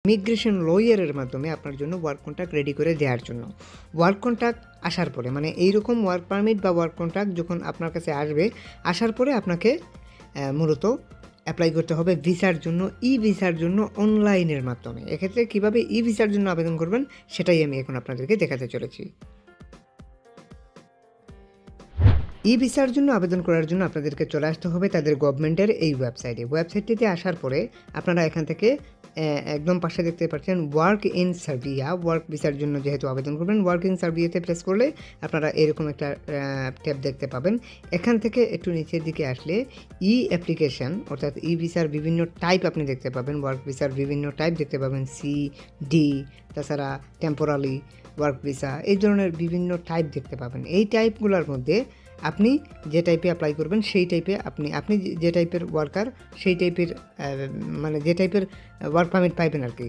Immigration লয়ারের মাধ্যমে আপনার জন্য ওয়ার্ক কন্ট্রাক্ট রেডি করে দেওয়ার জন্য। ওয়ার্ক কন্ট্রাক্ট আসার পরে মানে এইরকম ওয়ার্ক পারমিট বা ওয়ার্ক কন্ট্রাক্ট যখন আপনার কাছে আসবে, আসার পরে আপনাকে মূলত অ্যাপ্লাই করতে হবে ভিসার জন্য, ভিসার জন্য অনলাইনের মাধ্যমে। এক্ষেত্রে কীভাবে ভিসার জন্য আবেদন করবেন সেটাই আমি এখন আপনাদেরকে দেখাতে চলেছি। ভিসার জন্য আবেদন করার জন্য আপনাদেরকে চলে আসতে হবে তাদের গভর্নমেন্টের এই ওয়েবসাইটটিতে আসার পরে আপনারা এখান থেকে একদম পাশে দেখতে পাচ্ছেন ওয়ার্ক ইন সার্বিয়া। ওয়ার্ক ভিসার জন্য যেহেতু আবেদন করবেন, ওয়ার্ক ইন সার্বিয়াতে প্রেস করলে আপনারা এরকম একটা ট্যাব দেখতে পাবেন। এখান থেকে একটু নিচের দিকে আসলে অ্যাপ্লিকেশান অর্থাৎ ভিসার বিভিন্ন টাইপ আপনি দেখতে পাবেন। ওয়ার্ক ভিসার বিভিন্ন টাইপ দেখতে পাবেন, ডি, তাছাড়া টেম্পোরারি ওয়ার্ক ভিসা, এই ধরনের বিভিন্ন টাইপ দেখতে পাবেন। এই টাইপগুলোর মধ্যে আপনি যে টাইপে অ্যাপ্লাই করবেন সেই টাইপে আপনি যে টাইপের ওয়ার্কার সেই টাইপের মানে যে টাইপের ওয়ার্ক পারমিট পাইবেন আর কি।